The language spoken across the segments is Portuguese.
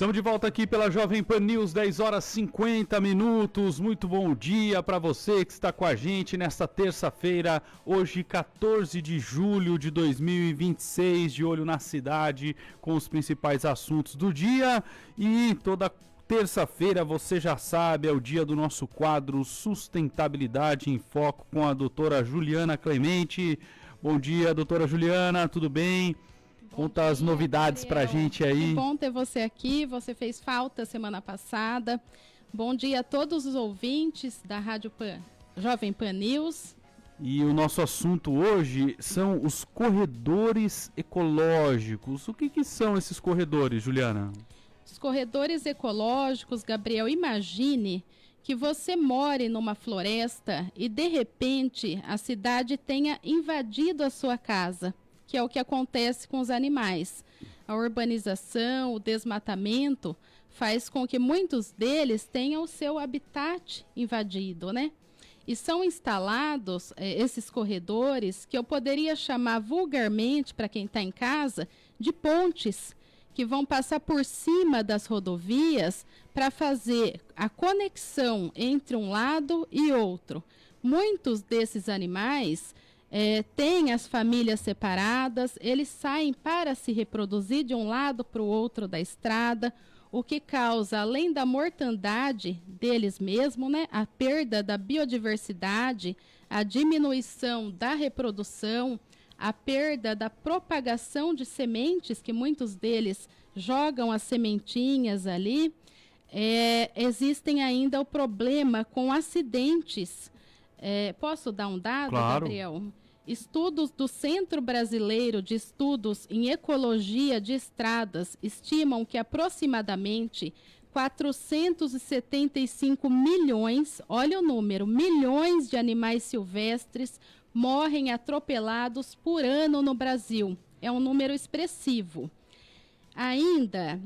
Estamos de volta aqui pela Jovem Pan News, 10 horas 50 minutos. Muito bom dia para você que está com a gente nesta terça-feira, hoje 14 de julho de 2026, de olho na cidade, com os principais assuntos do dia. E toda terça-feira, você já sabe, é o dia do nosso quadro Sustentabilidade em Foco com a doutora Juliana Clemente. Bom dia, doutora Juliana, tudo bem? Conta as novidades pra gente aí. Que bom ter você aqui, você fez falta semana passada. Bom dia a todos os ouvintes da Rádio Pan, Jovem Pan News. E o nosso assunto hoje são os corredores ecológicos. O que são esses corredores, Juliana? Os corredores ecológicos, Gabriel, imagine que você more numa floresta e de repente a cidade tenha invadido a sua casa, que é o que acontece com os animais. A urbanização, o desmatamento faz com que muitos deles tenham o seu habitat invadido, né? E são instalados esses corredores que eu poderia chamar vulgarmente, para quem está em casa, de pontes, que vão passar por cima das rodovias para fazer a conexão entre um lado e outro. Muitos desses animais têm as famílias separadas, eles saem para se reproduzir de um lado para o outro da estrada, o que causa, além da mortandade deles mesmos, né, a perda da biodiversidade, a diminuição da reprodução, a perda da propagação de sementes, que muitos deles jogam as sementinhas ali. Existem ainda o problema com acidentes. Posso dar um dado, claro, Gabriel? Estudos do Centro Brasileiro de Estudos em Ecologia de Estradas estimam que aproximadamente 475 milhões, olha o número, milhões de animais silvestres morrem atropelados por ano no Brasil. É um número expressivo. Ainda,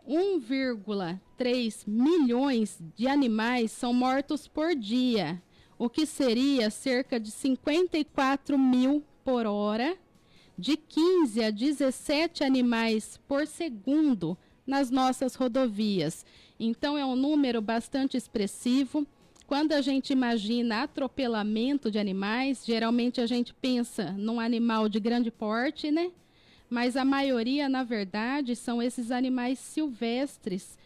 1,3 milhões de animais são mortos por dia, o que seria cerca de 54 mil por hora, de 15 a 17 animais por segundo nas nossas rodovias. Então, é um número bastante expressivo. Quando a gente imagina atropelamento de animais, geralmente a gente pensa num animal de grande porte, né? Mas a maioria, na verdade, são esses animais silvestres.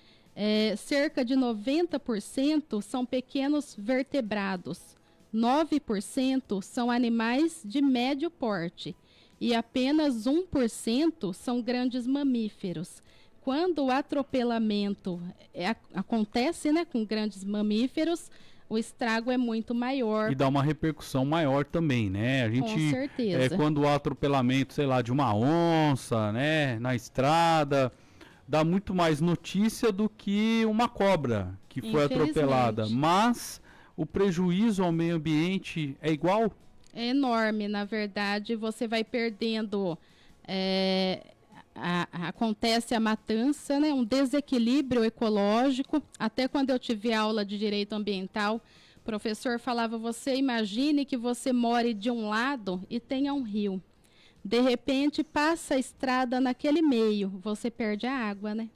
Cerca de 90% são pequenos vertebrados, 9% são animais de médio porte e apenas 1% são grandes mamíferos. Quando o atropelamento acontece, né, com grandes mamíferos, o estrago é muito maior. E dá uma repercussão maior também, né? A gente, com certeza. Quando o atropelamento, sei lá, de uma onça, né, na estrada, dá muito mais notícia do que uma cobra que foi atropelada. Mas o prejuízo ao meio ambiente é igual? É enorme, na verdade. Você vai perdendo... acontece a matança, né, um desequilíbrio ecológico. Até quando eu tive aula de direito ambiental, o professor falava, você imagine que você more de um lado e tenha um rio. De repente passa a estrada naquele meio, você perde a água, né?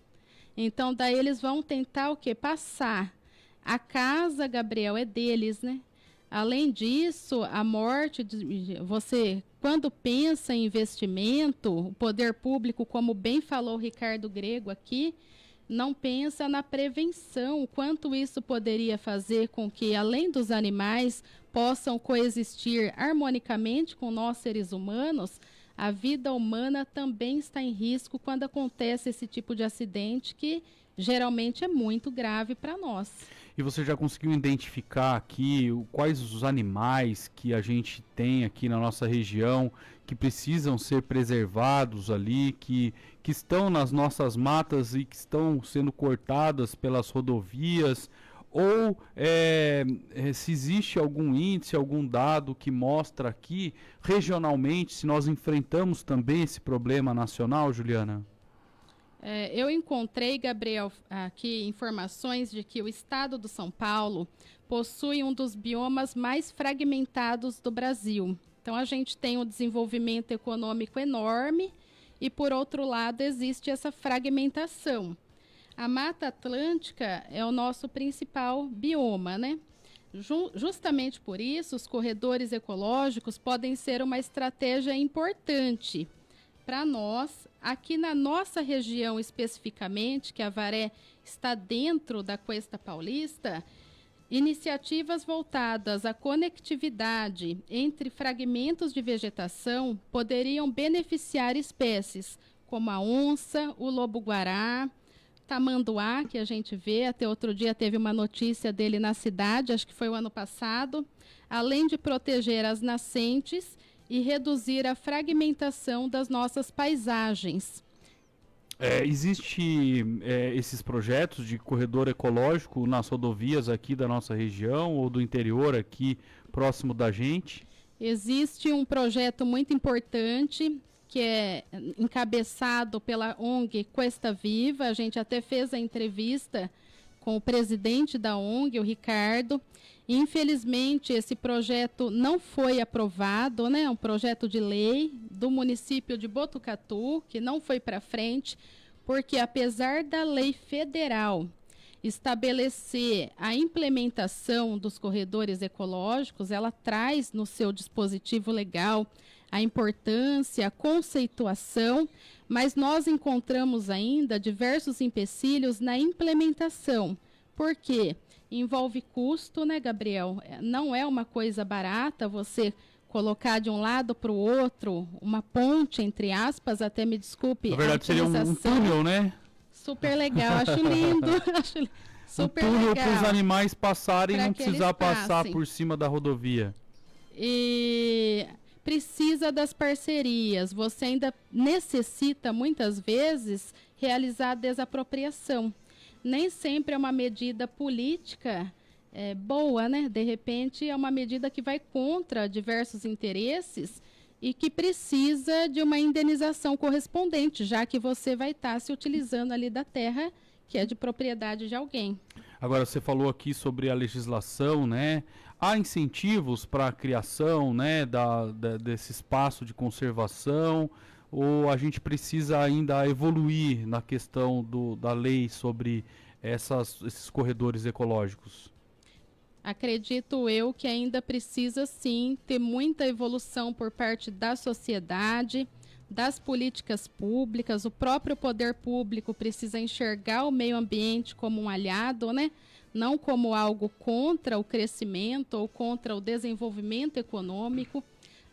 Então daí eles vão tentar o quê? Passar. A casa, Gabriel, é deles, né? Além disso, a morte, você, quando pensa em investimento, o poder público, como bem falou o Ricardo Grego aqui, não pensa na prevenção, o quanto isso poderia fazer com que, além dos animais, possam coexistir harmonicamente com nós seres humanos. A vida humana também está em risco quando acontece esse tipo de acidente que geralmente é muito grave para nós. E você já conseguiu identificar aqui quais os animais que a gente tem aqui na nossa região que precisam ser preservados ali, que estão nas nossas matas e que estão sendo cortadas pelas rodovias? Ou se existe algum índice, algum dado que mostra aqui, regionalmente, se nós enfrentamos também esse problema nacional, Juliana? Eu encontrei, Gabriel, aqui informações de que o estado do São Paulo possui um dos biomas mais fragmentados do Brasil. Então, a gente tem um desenvolvimento econômico enorme e, por outro lado, existe essa fragmentação. A Mata Atlântica é o nosso principal bioma, né? Justamente por isso, os corredores ecológicos podem ser uma estratégia importante para nós, aqui na nossa região especificamente, que a Avaré está dentro da Cuesta Paulista. Iniciativas voltadas à conectividade entre fragmentos de vegetação poderiam beneficiar espécies como a onça, o lobo-guará, tamanduá, que a gente vê, até outro dia teve uma notícia dele na cidade, acho que foi o ano passado, além de proteger as nascentes e reduzir a fragmentação das nossas paisagens. Existe esses projetos de corredor ecológico nas rodovias aqui da nossa região ou do interior aqui próximo da gente? Existe um projeto muito importante que é encabeçado pela ONG Cuesta Viva. A gente até fez a entrevista com o presidente da ONG, o Ricardo. Infelizmente, esse projeto não foi aprovado, né? É um projeto de lei do município de Botucatu, que não foi para frente, porque apesar da lei federal estabelecer a implementação dos corredores ecológicos, ela traz no seu dispositivo legal a importância, a conceituação, mas nós encontramos ainda diversos empecilhos na implementação. Por quê? Envolve custo, né, Gabriel? Não é uma coisa barata você colocar de um lado para o outro uma ponte, entre aspas, até me desculpe. Na verdade, seria um túnel, né? Super legal, acho lindo. Super um túnel legal. para os animais passarem e Pra não que precisar eles passar passem. por cima da rodovia. E precisa das parcerias. Você ainda necessita, muitas vezes, realizar a desapropriação. Nem sempre é uma medida política boa, né? De repente, é uma medida que vai contra diversos interesses e que precisa de uma indenização correspondente, já que você vai estar se utilizando ali da terra que é de propriedade de alguém. Agora, você falou aqui sobre a legislação, né? Há incentivos para a criação, né, desse espaço de conservação, ou a gente precisa ainda evoluir na questão da lei sobre esses corredores ecológicos? Acredito eu que ainda precisa sim ter muita evolução por parte da sociedade, das políticas públicas. O próprio poder público precisa enxergar o meio ambiente como um aliado, né? Não como algo contra o crescimento ou contra o desenvolvimento econômico.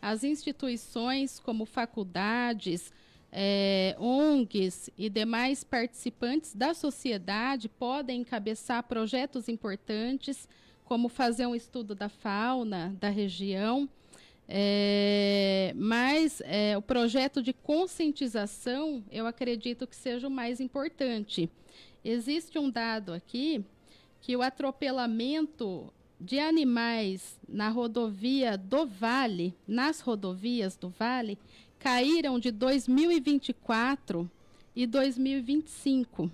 As instituições como faculdades, ONGs e demais participantes da sociedade podem encabeçar projetos importantes, como fazer um estudo da fauna da região, mas o projeto de conscientização, eu acredito que seja o mais importante. Existe um dado aqui que o atropelamento de animais na rodovia do Vale, nas rodovias do Vale, caíram de 2024 e 2025.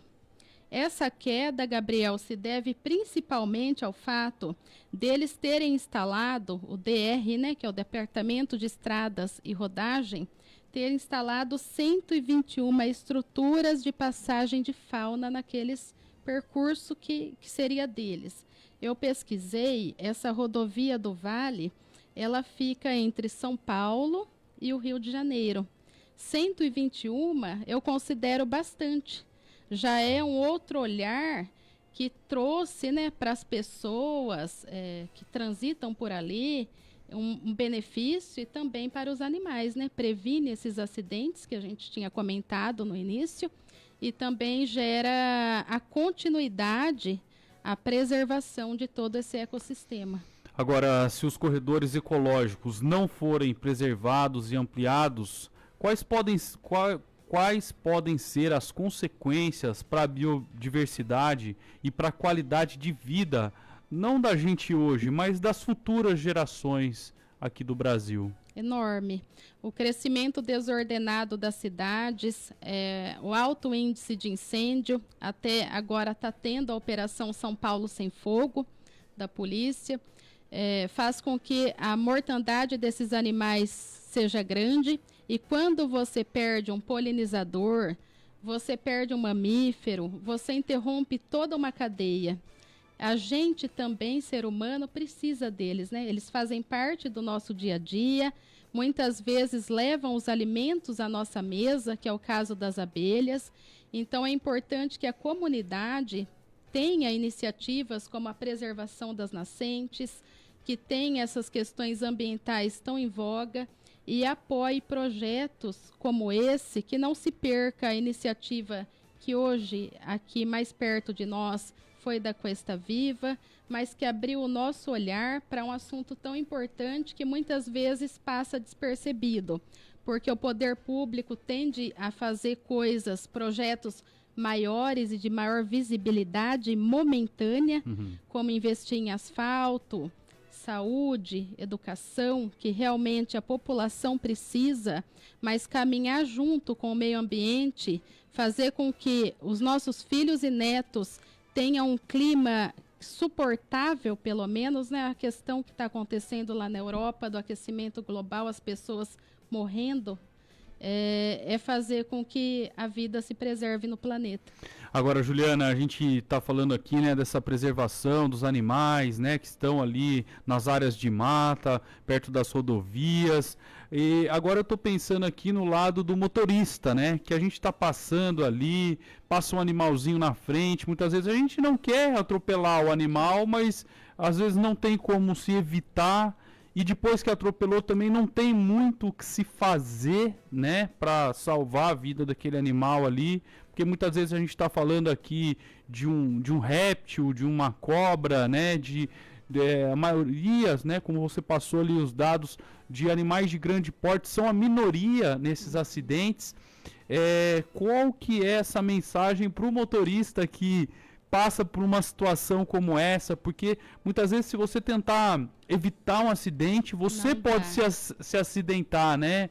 Essa queda, Gabriel, se deve principalmente ao fato deles terem instalado o DR, né, que é o Departamento de Estradas e Rodagem, ter instalado 121 estruturas de passagem de fauna naqueles percurso que seria deles. Eu pesquisei, essa rodovia do Vale, ela fica entre São Paulo e o Rio de Janeiro. 121 eu considero bastante. Já é um outro olhar que trouxe, né, para as pessoas que transitam por ali um benefício, e também para os animais, né? Previne esses acidentes que a gente tinha comentado no início, e também gera a continuidade, a preservação de todo esse ecossistema. Agora, se os corredores ecológicos não forem preservados e ampliados, quais podem ser as consequências para a biodiversidade e para a qualidade de vida, não da gente hoje, mas das futuras gerações aqui do Brasil? Enorme. O crescimento desordenado das cidades, o alto índice de incêndio, até agora está tendo a Operação São Paulo Sem Fogo, da polícia, faz com que a mortandade desses animais seja grande, e quando você perde um polinizador, você perde um mamífero, você interrompe toda uma cadeia. A gente também, ser humano, precisa deles, né? Eles fazem parte do nosso dia a dia, muitas vezes levam os alimentos à nossa mesa, que é o caso das abelhas. Então é importante que a comunidade tenha iniciativas como a preservação das nascentes, que tenha essas questões ambientais tão em voga e apoie projetos como esse, que não se perca a iniciativa que hoje, aqui mais perto de nós, foi da Cuesta Viva, mas que abriu o nosso olhar para um assunto tão importante que muitas vezes passa despercebido, porque o poder público tende a fazer coisas, projetos maiores e de maior visibilidade momentânea, como investir em asfalto, saúde, educação, que realmente a população precisa, mas caminhar junto com o meio ambiente, fazer com que os nossos filhos e netos tenham um clima suportável, pelo menos, né? A questão que está acontecendo lá na Europa, do aquecimento global, as pessoas morrendo, é fazer com que a vida se preserve no planeta. Agora, Juliana, a gente está falando aqui, né, dessa preservação dos animais, né, que estão ali nas áreas de mata, perto das rodovias. E agora eu estou pensando aqui no lado do motorista, né, que a gente está passando ali, passa um animalzinho na frente. Muitas vezes a gente não quer atropelar o animal, mas às vezes não tem como se evitar. E depois que atropelou também não tem muito o que se fazer, né, para salvar a vida daquele animal ali, porque muitas vezes a gente está falando aqui de um réptil, de uma cobra, né, a maioria, né, como você passou ali os dados de animais de grande porte, são a minoria nesses acidentes. Qual que é essa mensagem para o motorista que passa por uma situação como essa? Porque muitas vezes, se você tentar evitar um acidente, você pode se acidentar, né?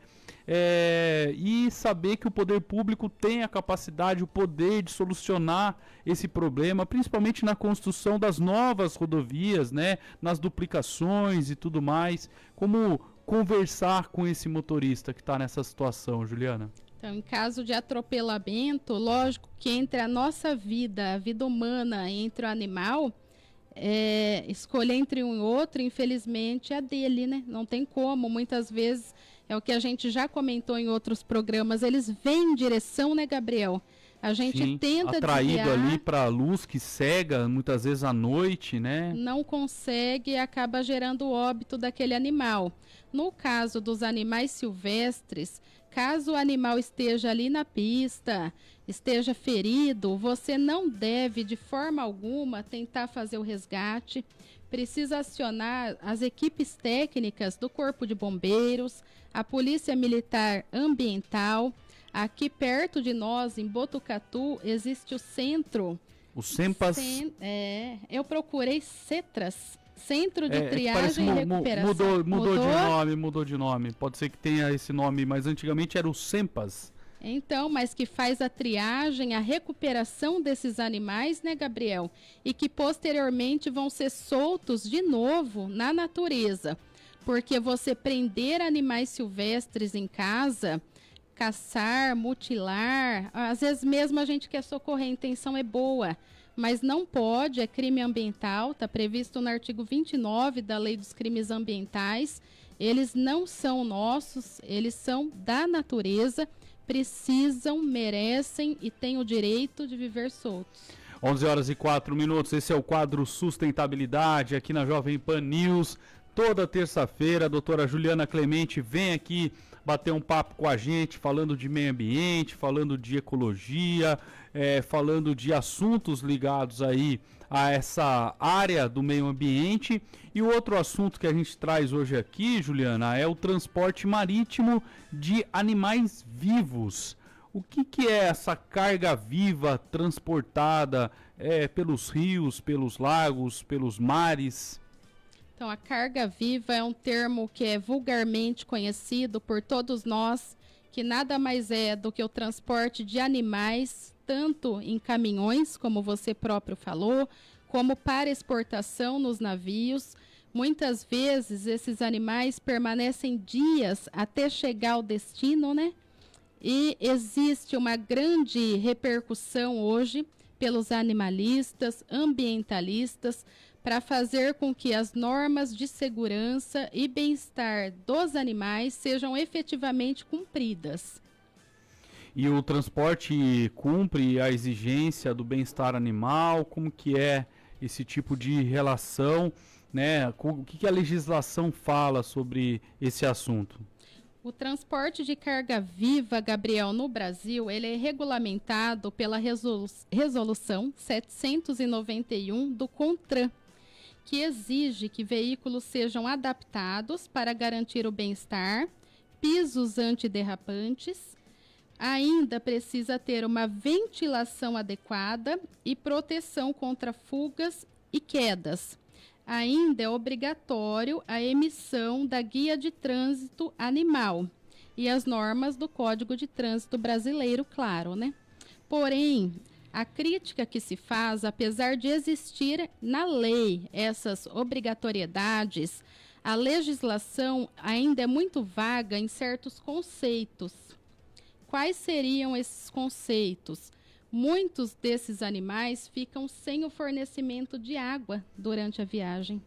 E saber que o poder público tem a capacidade, o poder de solucionar esse problema, principalmente na construção das novas rodovias, né? Nas duplicações e tudo mais. Como conversar com esse motorista que está nessa situação, Juliana? Então, em caso de atropelamento, lógico que entre a nossa vida, a vida humana, entre o animal, escolher entre um e outro, infelizmente, é a dele, né? Não tem como. Muitas vezes, é o que a gente já comentou em outros programas, eles vêm em direção, né, Gabriel? A gente tenta atraído ali para a luz que cega, muitas vezes à noite, né? Não consegue e acaba gerando o óbito daquele animal. No caso dos animais silvestres, caso o animal esteja ali na pista, esteja ferido, você não deve, de forma alguma, tentar fazer o resgate. Precisa acionar as equipes técnicas do Corpo de Bombeiros, a Polícia Militar Ambiental. Aqui perto de nós, em Botucatu, existe o centro. O CEMPAS? Eu procurei CETRAS. Centro de Triagem e Recuperação. Mudou de nome. Pode ser que tenha esse nome, mas antigamente era o CEMPAS. Então, mas que faz a triagem, a recuperação desses animais, né, Gabriel? E que posteriormente vão ser soltos de novo na natureza. Porque você prender animais silvestres em casa, caçar, mutilar, às vezes mesmo a gente quer socorrer, a intenção é boa, mas não pode, é crime ambiental, está previsto no artigo 29 da Lei dos Crimes Ambientais. Eles não são nossos, eles são da natureza, precisam, merecem e têm o direito de viver soltos. 11h04, esse é o quadro Sustentabilidade aqui na Jovem Pan News. Toda terça-feira a doutora Juliana Clemente vem aqui bater um papo com a gente, falando de meio ambiente, falando de ecologia, falando de assuntos ligados aí a essa área do meio ambiente. E o outro assunto que a gente traz hoje aqui, Juliana, é o transporte marítimo de animais vivos. O que é essa carga viva transportada pelos rios, pelos lagos, pelos mares? Então, a carga viva é um termo que é vulgarmente conhecido por todos nós, que nada mais é do que o transporte de animais, tanto em caminhões, como você próprio falou, como para exportação nos navios. Muitas vezes, esses animais permanecem dias até chegar ao destino, né? e existe uma grande repercussão hoje pelos animalistas, ambientalistas, para fazer com que as normas de segurança e bem-estar dos animais sejam efetivamente cumpridas. E o transporte cumpre a exigência do bem-estar animal? Como que é esse tipo de relação, né? O que a legislação fala sobre esse assunto? O transporte de carga viva, Gabriel, no Brasil, ele é regulamentado pela resolução 791 do CONTRAN, que exige que veículos sejam adaptados para garantir o bem-estar, pisos antiderrapantes, ainda precisa ter uma ventilação adequada e proteção contra fugas e quedas. Ainda é obrigatório a emissão da Guia de Trânsito Animal e as normas do Código de Trânsito Brasileiro, claro, né? Porém, a crítica que se faz, apesar de existir na lei essas obrigatoriedades, a legislação ainda é muito vaga em certos conceitos. Quais seriam esses conceitos? Muitos desses animais ficam sem o fornecimento de água durante a viagem.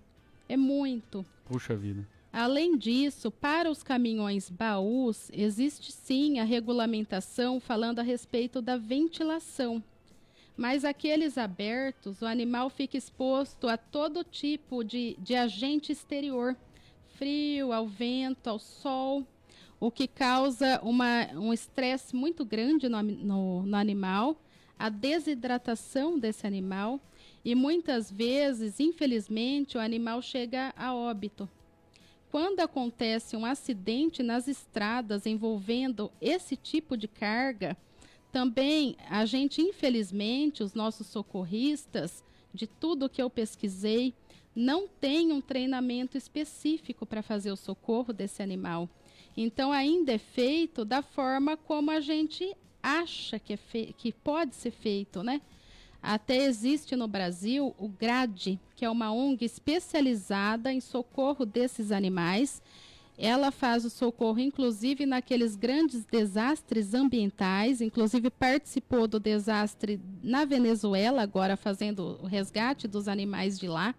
É muito. Puxa vida. Além disso, para os caminhões baús, existe sim a regulamentação falando a respeito da ventilação. Mas aqueles abertos, o animal fica exposto a todo tipo de agente exterior, frio, ao vento, ao sol, o que causa um estresse muito grande no animal, a desidratação desse animal e muitas vezes, infelizmente, o animal chega a óbito. Quando acontece um acidente nas estradas envolvendo esse tipo de carga, também a gente, infelizmente, os nossos socorristas, de tudo que eu pesquisei, não tem um treinamento específico para fazer o socorro desse animal. Então, ainda é feito da forma como a gente acha que pode ser feito, né? Até existe no Brasil o GRADE, que é uma ONG especializada em socorro desses animais. Ela faz o socorro, inclusive, naqueles grandes desastres ambientais, inclusive participou do desastre na Venezuela, agora fazendo o resgate dos animais de lá.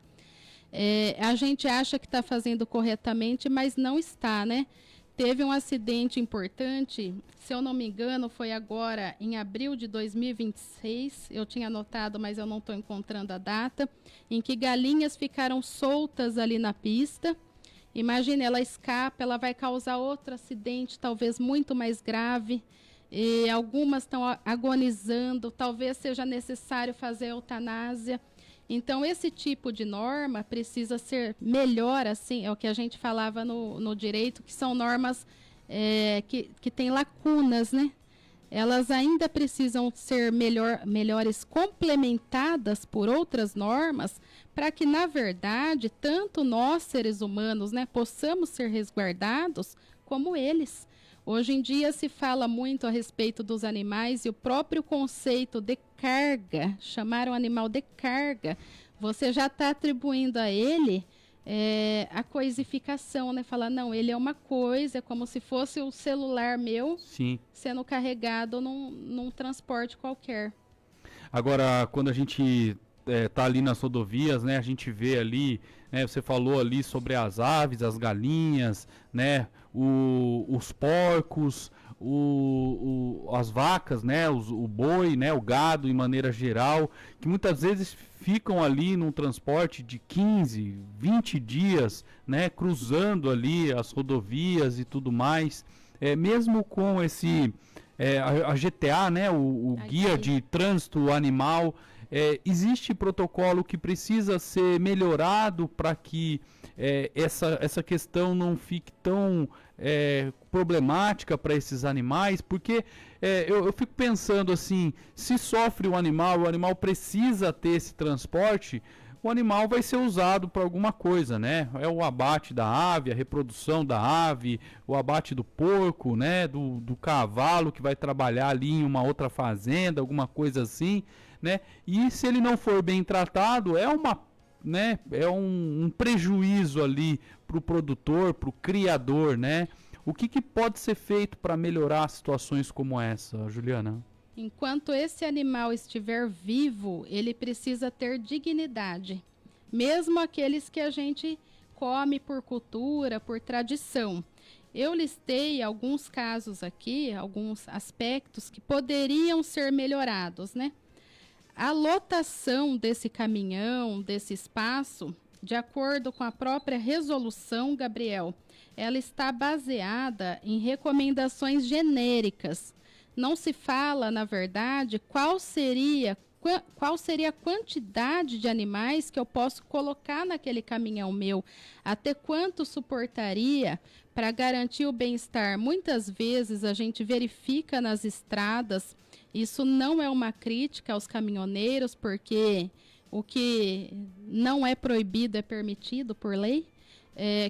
A gente acha que está fazendo corretamente, mas não está, né? Teve um acidente importante, se eu não me engano, foi agora em abril de 2026, eu tinha anotado, mas eu não estou encontrando a data, em que galinhas ficaram soltas ali na pista. Imagine, ela escapa, ela vai causar outro acidente, talvez muito mais grave, e algumas estão agonizando, talvez seja necessário fazer eutanásia. Então, esse tipo de norma precisa ser melhor, assim, é o que a gente falava no direito, que são normas que têm lacunas, né? Elas ainda precisam ser melhores complementadas por outras normas, para que, na verdade, tanto nós, seres humanos, né, possamos ser resguardados, como eles. Hoje em dia se fala muito a respeito dos animais e o próprio conceito de carga, chamar o animal de carga, você já está atribuindo a ele a coisificação, né? Falar, não, ele é uma coisa, é como se fosse o celular meu. Sim. Sendo carregado num transporte qualquer. Agora, quando a gente tá ali nas rodovias, né, a gente vê ali, né, você falou ali sobre as aves, as galinhas, né, os porcos, as vacas, né, o boi, né, o gado em maneira geral, que muitas vezes ficam ali num transporte de 15, 20 dias, né, cruzando ali as rodovias e tudo mais, mesmo com esse a GTA, né, o Guia de Trânsito Animal, existe protocolo que precisa ser melhorado para que essa questão não fique tão problemática para esses animais, porque eu fico pensando assim, se sofre o animal precisa ter esse transporte, o animal vai ser usado para alguma coisa, né? É o abate da ave, a reprodução da ave, o abate do porco, né? Do cavalo que vai trabalhar ali em uma outra fazenda, alguma coisa assim, né? E se ele não for bem tratado, é um prejuízo ali para o produtor, para o criador, né? O que pode ser feito para melhorar situações como essa, Juliana? Enquanto esse animal estiver vivo, ele precisa ter dignidade. Mesmo aqueles que a gente come por cultura, por tradição. Eu listei alguns casos aqui, alguns aspectos que poderiam ser melhorados, né? A lotação desse caminhão, desse espaço, de acordo com a própria resolução, Gabriel, ela está baseada em recomendações genéricas. Não se fala, na verdade, qual seria a quantidade de animais que eu posso colocar naquele caminhão meu, até quanto suportaria para garantir o bem-estar. Muitas vezes a gente verifica nas estradas, isso não é uma crítica aos caminhoneiros, porque o que não é proibido é permitido por lei,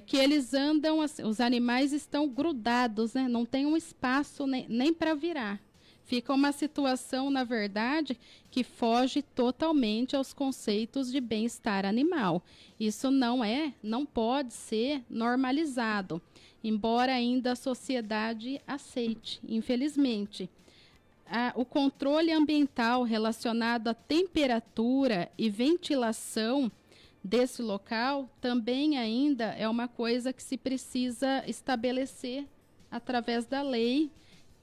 que eles andam, os animais estão grudados, né? Não tem um espaço nem para virar. Fica uma situação, na verdade, que foge totalmente aos conceitos de bem-estar animal. Isso não pode ser normalizado, embora ainda a sociedade aceite, infelizmente. O controle ambiental relacionado à temperatura e ventilação desse local também ainda é uma coisa que se precisa estabelecer através da lei,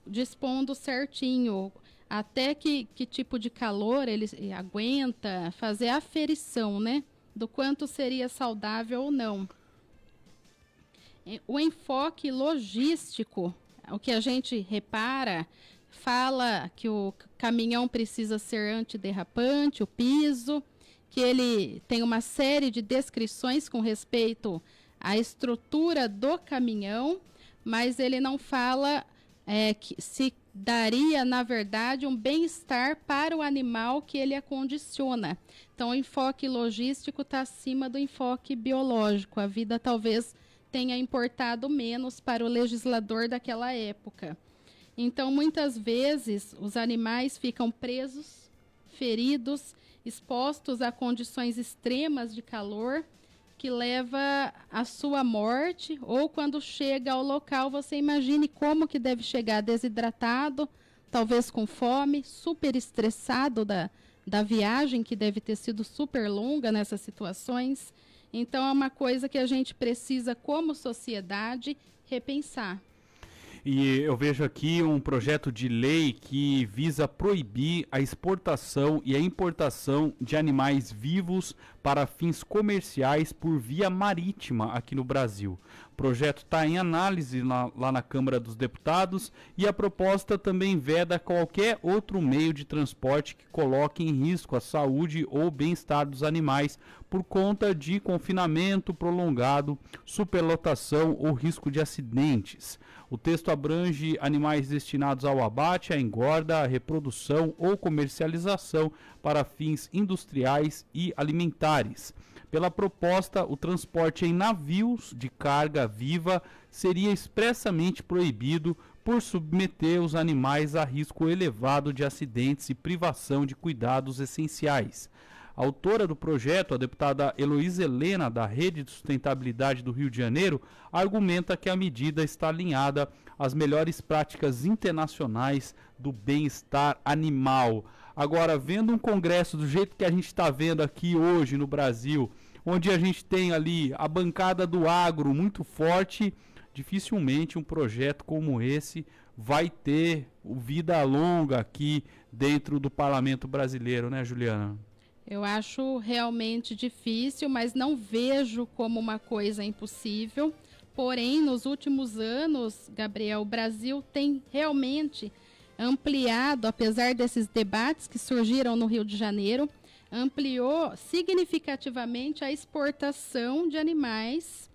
dispondo certinho até que tipo de calor ele aguenta, fazer a aferição, né, do quanto seria saudável ou não. O enfoque logístico, o que a gente repara, fala que o caminhão precisa ser antiderrapante, o piso, que ele tem uma série de descrições com respeito à estrutura do caminhão, mas ele não fala que se daria, na verdade, um bem-estar para o animal que ele acondiciona. Então, o enfoque logístico está acima do enfoque biológico. A vida talvez tenha importado menos para o legislador daquela época. Então, muitas vezes, os animais ficam presos, feridos, expostos a condições extremas de calor, que leva à sua morte, ou quando chega ao local, você imagine como que deve chegar desidratado, talvez com fome, super estressado da viagem, que deve ter sido super longa nessas situações. Então, é uma coisa que a gente precisa, como sociedade, repensar. E eu vejo aqui um projeto de lei que visa proibir a exportação e a importação de animais vivos para fins comerciais por via marítima aqui no Brasil. O projeto está em análise lá na Câmara dos Deputados e a proposta também veda qualquer outro meio de transporte que coloque em risco a saúde ou bem-estar dos animais por conta de confinamento prolongado, superlotação ou risco de acidentes. O texto abrange animais destinados ao abate, à engorda, à reprodução ou comercialização para fins industriais e alimentares. Pela proposta, o transporte em navios de carga viva seria expressamente proibido por submeter os animais a risco elevado de acidentes e privação de cuidados essenciais. A autora do projeto, a deputada Heloísa Helena, da Rede de Sustentabilidade do Rio de Janeiro, argumenta que a medida está alinhada às melhores práticas internacionais do bem-estar animal. Agora, vendo um congresso do jeito que a gente está vendo aqui hoje no Brasil, onde a gente tem ali a bancada do agro muito forte, dificilmente um projeto como esse vai ter vida longa aqui dentro do parlamento brasileiro, né, Juliana? Eu acho realmente difícil, mas não vejo como uma coisa impossível. Porém, nos últimos anos, Gabriel, o Brasil tem realmente ampliado, apesar desses debates que surgiram no Rio de Janeiro, ampliou significativamente a exportação de animais,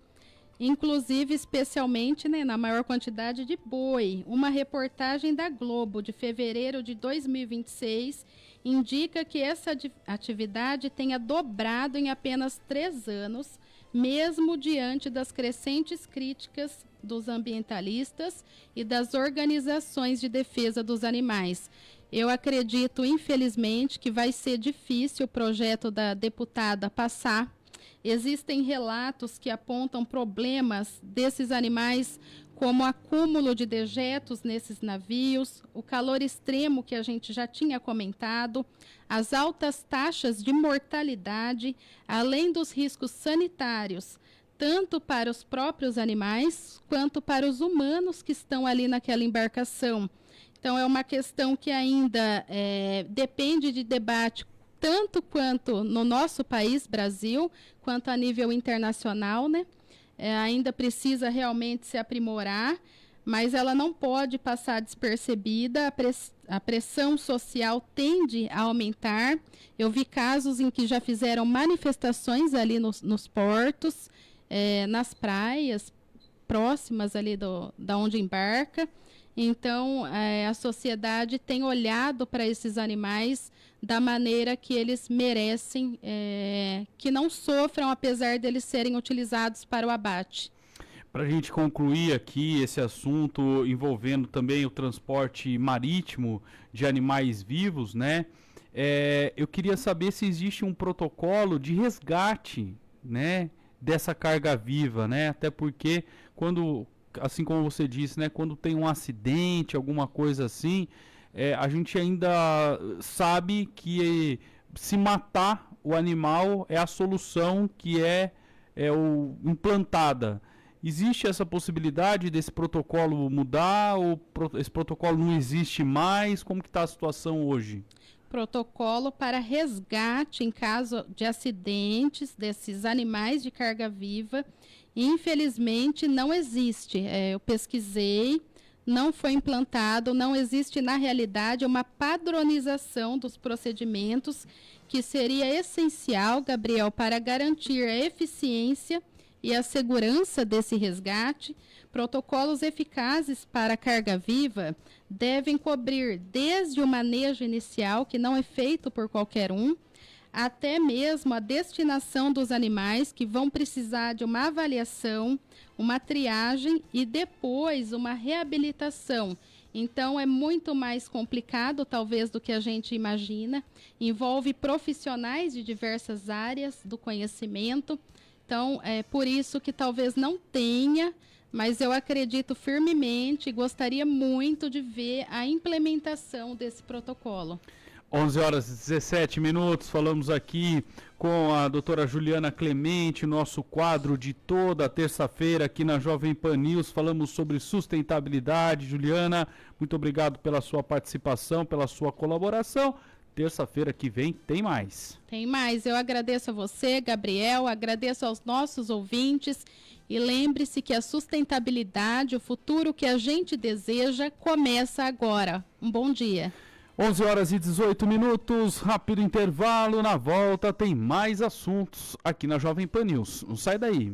inclusive, especialmente, né, na maior quantidade de boi. Uma reportagem da Globo de fevereiro de 2026 indica que essa atividade tenha dobrado em apenas 3 anos, mesmo diante das crescentes críticas dos ambientalistas e das organizações de defesa dos animais. Eu acredito, infelizmente, que vai ser difícil o projeto da deputada passar. Existem relatos que apontam problemas desses animais como acúmulo de dejetos nesses navios, o calor extremo que a gente já tinha comentado, as altas taxas de mortalidade, além dos riscos sanitários, tanto para os próprios animais quanto para os humanos que estão ali naquela embarcação. Então, é uma questão que ainda depende de debate tanto quanto no nosso país, Brasil, quanto a nível internacional, né? Ainda precisa realmente se aprimorar, mas ela não pode passar despercebida. A pressão social tende a aumentar. Eu vi casos em que já fizeram manifestações ali nos portos, nas praias próximas ali da onde embarca. Então, a sociedade tem olhado para esses animais da maneira que eles merecem, que não sofram, apesar deles serem utilizados para o abate. Para a gente concluir aqui esse assunto envolvendo também o transporte marítimo de animais vivos, né? Eu queria saber se existe um protocolo de resgate, né, dessa carga viva, né? Até porque quando, assim como você disse, né, quando tem um acidente, alguma coisa assim, a gente ainda sabe que se matar o animal é a solução que implantada. Existe essa possibilidade desse protocolo mudar ou esse protocolo não existe mais? Como que está a situação hoje? Protocolo para resgate em caso de acidentes desses animais de carga viva, infelizmente não existe. Eu pesquisei, não foi implantado, não existe na realidade uma padronização dos procedimentos que seria essencial, Gabriel, para garantir a eficiência e a segurança desse resgate. Protocolos eficazes para a carga viva devem cobrir desde o manejo inicial, que não é feito por qualquer um, até mesmo a destinação dos animais, que vão precisar de uma avaliação, uma triagem e depois uma reabilitação. Então, é muito mais complicado, talvez, do que a gente imagina. Envolve profissionais de diversas áreas do conhecimento. Então, é por isso que talvez não tenha, mas eu acredito firmemente e gostaria muito de ver a implementação desse protocolo. 11 horas e 17 minutos, falamos aqui com a doutora Juliana Clemente, nosso quadro de toda terça-feira aqui na Jovem Pan News, falamos sobre sustentabilidade. Juliana, muito obrigado pela sua participação, pela sua colaboração. Terça-feira que vem tem mais. Tem mais, eu agradeço a você, Gabriel, agradeço aos nossos ouvintes e lembre-se que a sustentabilidade, o futuro que a gente deseja, começa agora. Um bom dia. 11 horas e 18 minutos, rápido intervalo, na volta tem mais assuntos aqui na Jovem Pan News. Não sai daí.